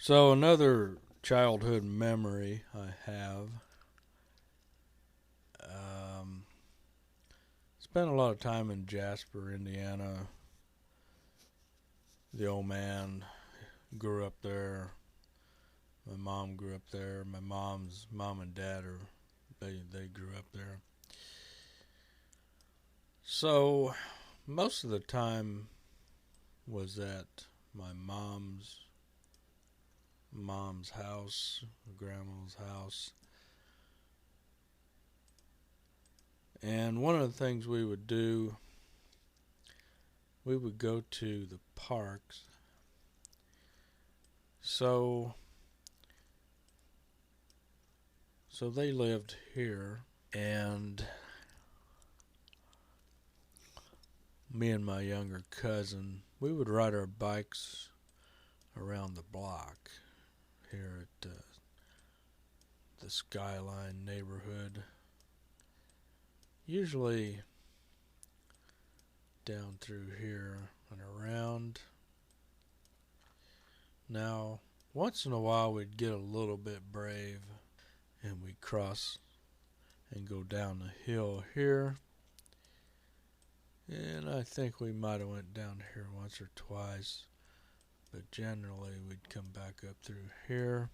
So another childhood memory I have. Um, Spent a lot of time in Jasper, Indiana. The old man grew up there. My mom grew up there. My mom's mom and dad are they grew up there. So most of the time was at my mom's house, grandma's house. And one of the things we would do, we would go to the parks. So so they lived here, and me and my younger cousin, we would ride our bikes around the block here at the Skyline neighborhood. Usually down through here and around. Now, once in a while we'd get a little bit brave and we'd cross and go down the hill here. And I think we might have went down here once or twice, but generally we'd come back up through here.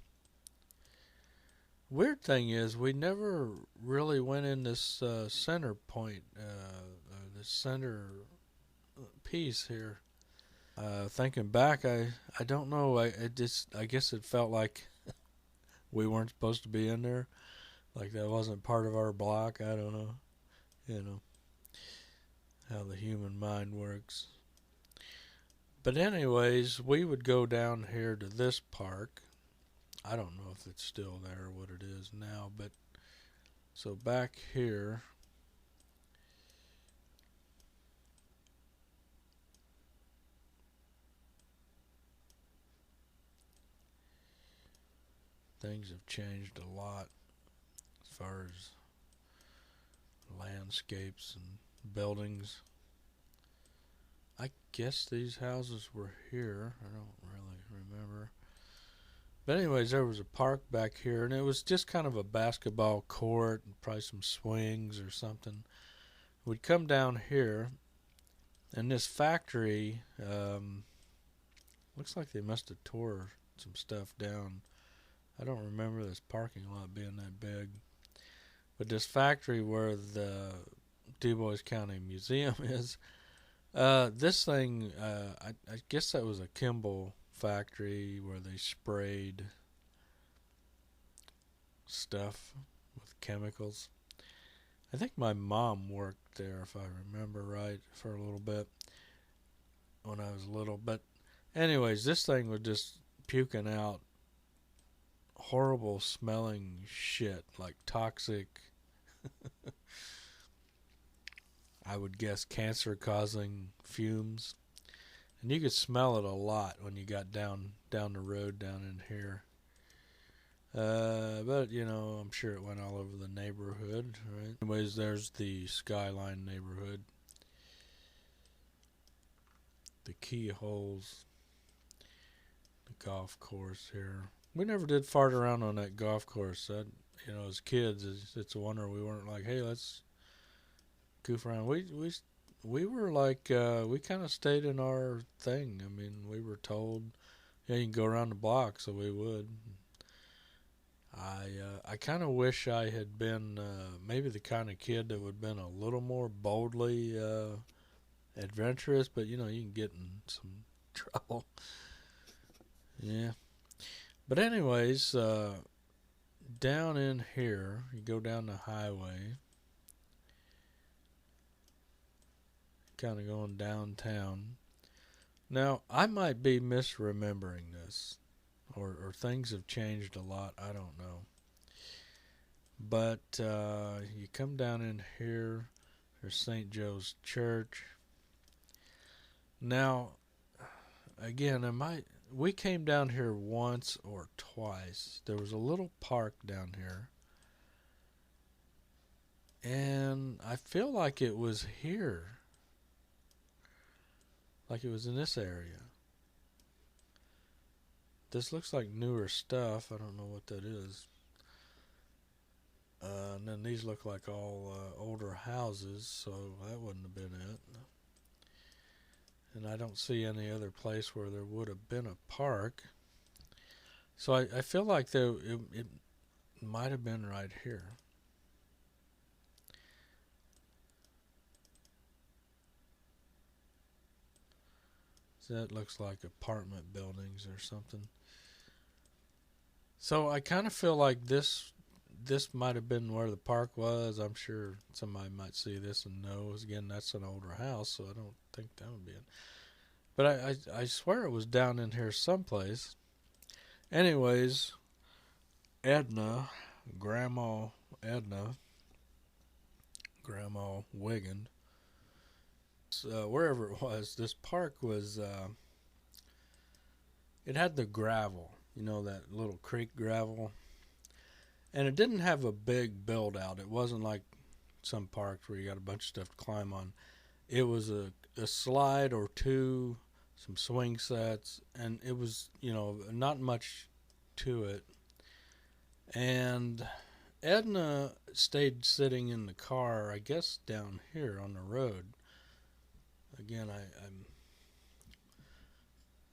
Weird thing is, we never really went in this center point, the center piece here. Thinking back, I don't know. I guess it felt like we weren't supposed to be in there, like that wasn't part of our block. I don't know, you know how the human mind works. But anyways, we would go down here to this park. I don't know if it's still there or what it is now, but so back here, things have changed a lot as far as landscapes and buildings. I guess these houses were here. I don't really remember. But anyways, there was a park back here, and it was just kind of a basketball court and probably some swings or something. We'd come down here, and this factory, looks like they must have tore some stuff down. I don't remember this parking lot being that big. But this factory where the DuBois County Museum is, this thing, I guess that was a Kimball factory where they sprayed stuff with chemicals. I think my mom worked there, if I remember right, for a little bit when I was little. But anyways, this thing was just puking out horrible smelling shit, like toxic, I would guess cancer causing fumes. And you could smell it a lot when you got down the road down in here. But I'm sure it went all over the neighborhood, right? Anyways, there's the Skyline neighborhood. The keyholes, the golf course here. We never did fart around on that golf course. As kids, it's a wonder we weren't like, hey, let's goof around. We were like, we kind of stayed in our thing. I mean, we were told, yeah, you can go around the block, so we would. I kind of wish I had been maybe the kind of kid that would have been a little more boldly adventurous, but you can get in some trouble. Yeah. But anyways, down in here, you go down the highway, kind of going downtown. Now, I might be misremembering this, or things have changed a lot. I don't know. But you come down in here, there's St. Joe's Church. Now, again, we came down here once or twice. There was a little park down here, and I feel like it was here, like it was in this area. This looks like newer stuff. I don't know what that is. And then these look like all older houses, so that wouldn't have been it. And I don't see any other place where there would have been a park. So I feel like it might have been right here. So that looks like apartment buildings or something. So I kind of feel like this might have been where the park was. I'm sure somebody might see this and know. Again, that's an older house, so I don't think that would be it. But I swear it was down in here someplace. Anyways, Edna, Grandma Edna, Grandma Wiggin, wherever it was, this park was, it had the gravel, that little creek gravel. And it didn't have a big build out. It wasn't like some parks where you got a bunch of stuff to climb on. It was a slide or two, some swing sets, and it was, not much to it. And Edna stayed sitting in the car, I guess down here on the road. Again,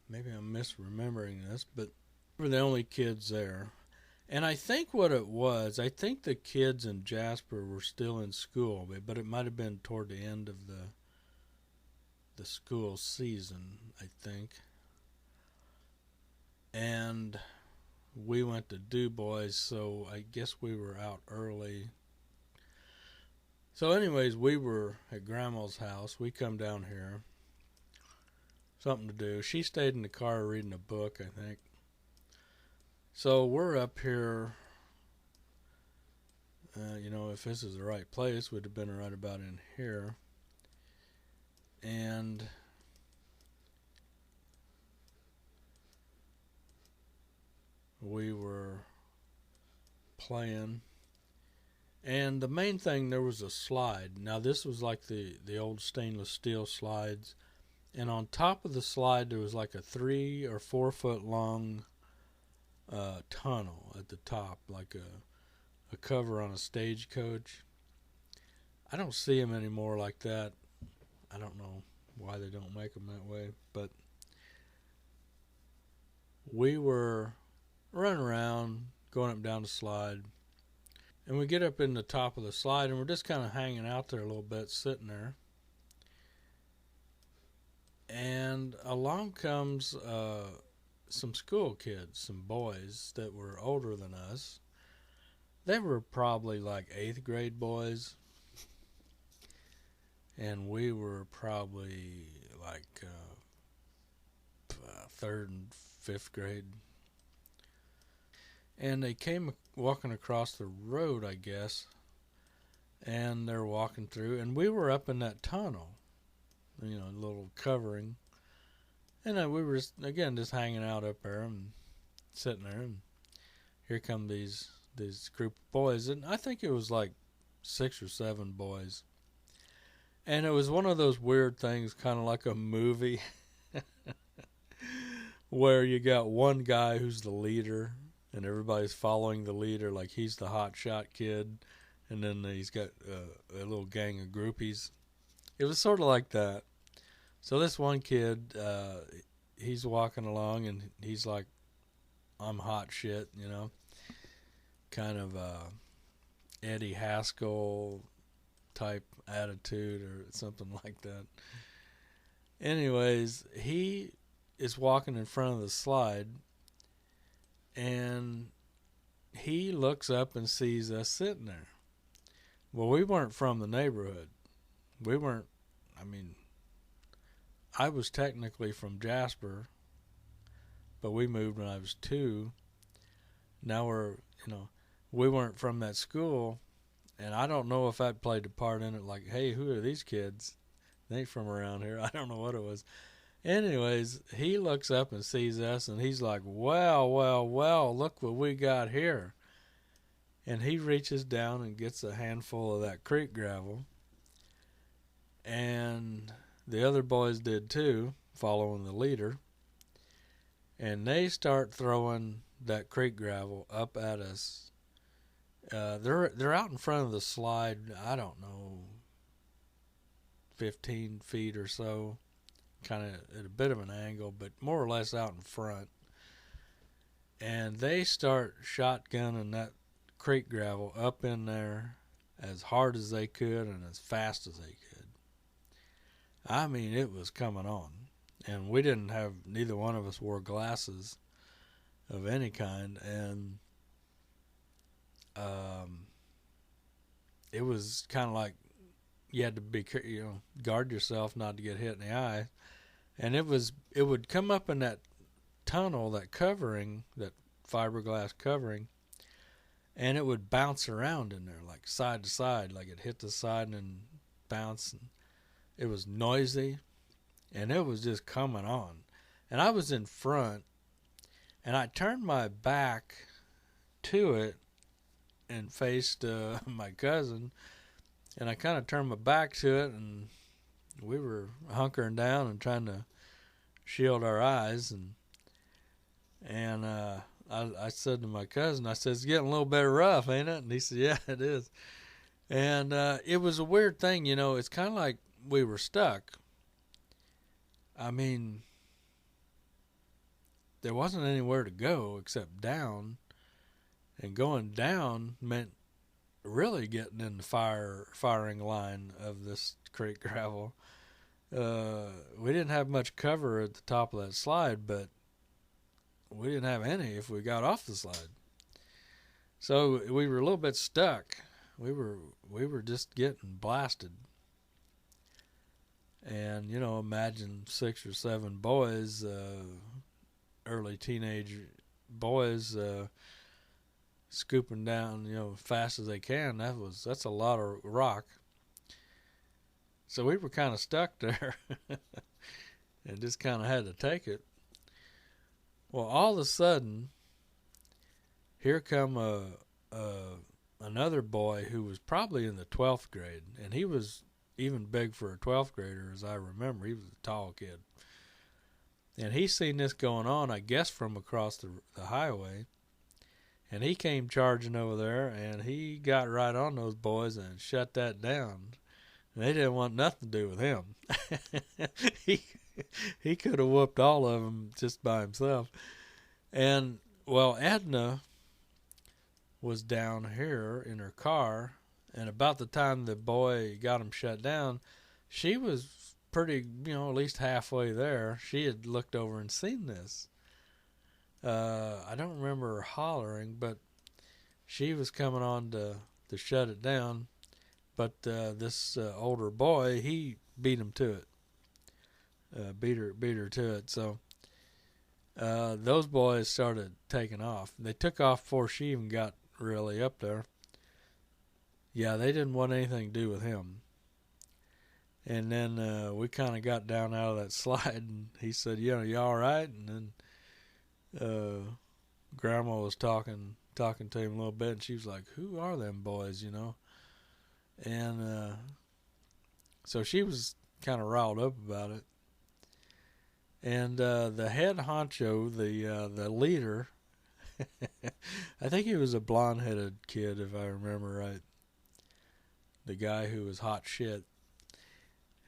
maybe I'm misremembering this, but we were the only kids there. And I think what it was, I think the kids in Jasper were still in school, but it might have been toward the end of the school season, I think. And we went to Du Bois, so I guess we were out early. So anyways, we were at Grandma's house. We come down here. Something to do. She stayed in the car reading a book, I think. So we're up here, if this is the right place, we'd have been right about in here. And we were playing. And the main thing, there was a slide. Now this was like the old stainless steel slides. And on top of the slide, there was like a 3 or 4 foot long tunnel at the top, like a cover on a stagecoach. I don't see them anymore like that. I don't know why they don't make them that way, but we were running around, going up and down the slide, and we get up in the top of the slide, and we're just kind of hanging out there a little bit, sitting there. And along comes some school kids, some boys that were older than us. They were probably like 8th grade boys. And we were probably like 3rd and 5th grade. And they came walking across the road, I guess. And they're walking through. And we were up in that tunnel, a little covering. And we were, just hanging out up there and sitting there. And here come these group of boys. And I think it was like 6 or 7 boys. And it was one of those weird things, kind of like a movie, where you got one guy who's the leader, and everybody's following the leader, like he's the hot shot kid, and then he's got a little gang of groupies. It was sort of like that. So this one kid, he's walking along, and he's like, I'm hot shit, kind of Eddie Haskell type attitude or something like that. Anyways, he is walking in front of the slide, and he looks up and sees us sitting there. Well, we weren't from the neighborhood. I was technically from Jasper, but we moved when I was 2. Now we weren't from that school. And I don't know if that played a part in it, like, hey, who are these kids? They ain't from around here. I don't know what it was. Anyways, he looks up and sees us, and he's like, well, look what we got here. And he reaches down and gets a handful of that creek gravel. And the other boys did too, following the leader. and they start throwing that creek gravel up at us. They're out in front of the slide. I don't know, 15 feet or so, kind of at a bit of an angle, but more or less out in front. And they start shotgunning that creek gravel up in there as hard as they could and as fast as they could. I mean, it was coming on. And we didn't have, neither one of us wore glasses of any kind. And it was kind of like you had to be, guard yourself not to get hit in the eye. And it would come up in that tunnel, that covering, that fiberglass covering, and it would bounce around in there, like side to side, like it hit the side and then bounce. And it was noisy, and it was just coming on. And I was in front, and I turned my back to it and faced my cousin, and I kind of turned my back to it, and we were hunkering down and trying to shield our eyes. And I said to my cousin, I said, "It's getting a little bit rough, ain't it?" And he said, "Yeah, it is." And it was a weird thing, it's kind of like we were stuck. I mean, there wasn't anywhere to go except down, and going down meant really getting in the firing line of this creek gravel. We didn't have much cover at the top of that slide, but we didn't have any if we got off the slide. So we were a little bit stuck. We were just getting blasted. And imagine 6 or 7 boys, early teenage boys, scooping down, fast as they can. That's a lot of rock. So we were kind of stuck there, and just kind of had to take it. Well, all of a sudden, here come another boy who was probably in the 12th grade, and he was even big for a 12th grader, as I remember. He was a tall kid. And he seen this going on, I guess, from across the highway. And he came charging over there, and he got right on those boys and shut that down. And they didn't want nothing to do with him. He could have whooped all of them just by himself. And, well, Edna was down here in her car, and about the time the boy got him shut down, she was pretty, at least halfway there. She had looked over and seen this. I don't remember her hollering, but she was coming on to shut it down. But this older boy, he beat him to it. Beat her to it. So those boys started taking off. They took off before she even got really up there. Yeah, they didn't want anything to do with him. And then we kind of got down out of that slide, and he said, "You all right?" And then Grandma was talking to him a little bit, and she was like, "Who are them boys?" And so she was kind of riled up about it. And the head honcho, the leader, I think he was a blonde-headed kid, if I remember right. The guy who was hot shit,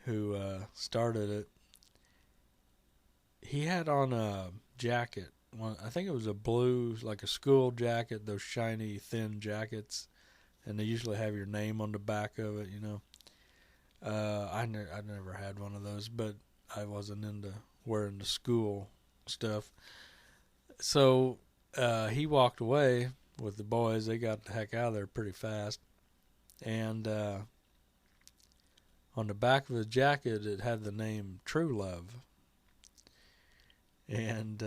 who started it. He had on a jacket. I think it was a blue, like a school jacket, those shiny, thin jackets, and they usually have your name on the back of it, I never had one of those, but I wasn't into wearing the school stuff. So he walked away with the boys. They got the heck out of there pretty fast. And on the back of his jacket, it had the name True Love. And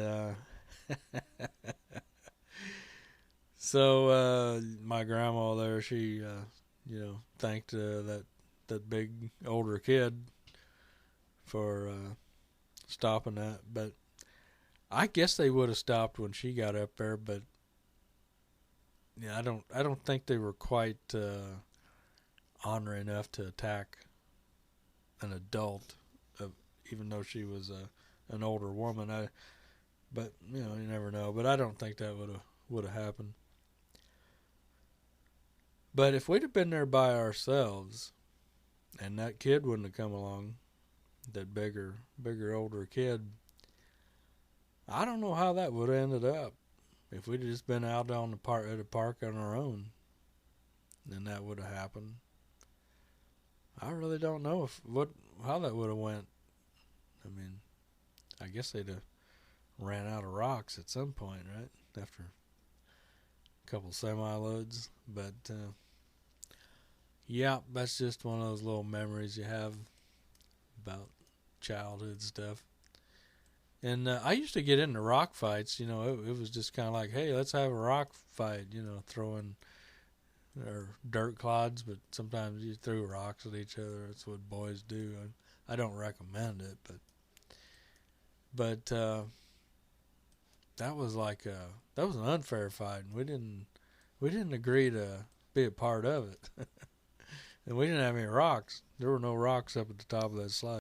so my grandma there, she, thanked that big older kid for stopping that. But I guess they would have stopped when she got up there. But yeah, I don't think they were quite honoring enough to attack an adult, even though she was an older woman. But you never know. But I don't think that would have happened. But if we'd have been there by ourselves, and that kid wouldn't have come along, that bigger, older kid, I don't know how that would have ended up. If we'd have just been out on the park at a park on our own, then that would have happened. I really don't know how that would have went. I mean, I guess they'd have ran out of rocks at some point, right? After a couple semi-loads. But, yeah, that's just one of those little memories you have about childhood stuff. And I used to get into rock fights. It was just kind of like, hey, let's have a rock fight, throwing or dirt clods, but sometimes you threw rocks at each other. That's what boys do. I don't recommend it, but that was that was an unfair fight, and we didn't agree to be a part of it. And we didn't have any rocks. There were no rocks up at the top of that slide.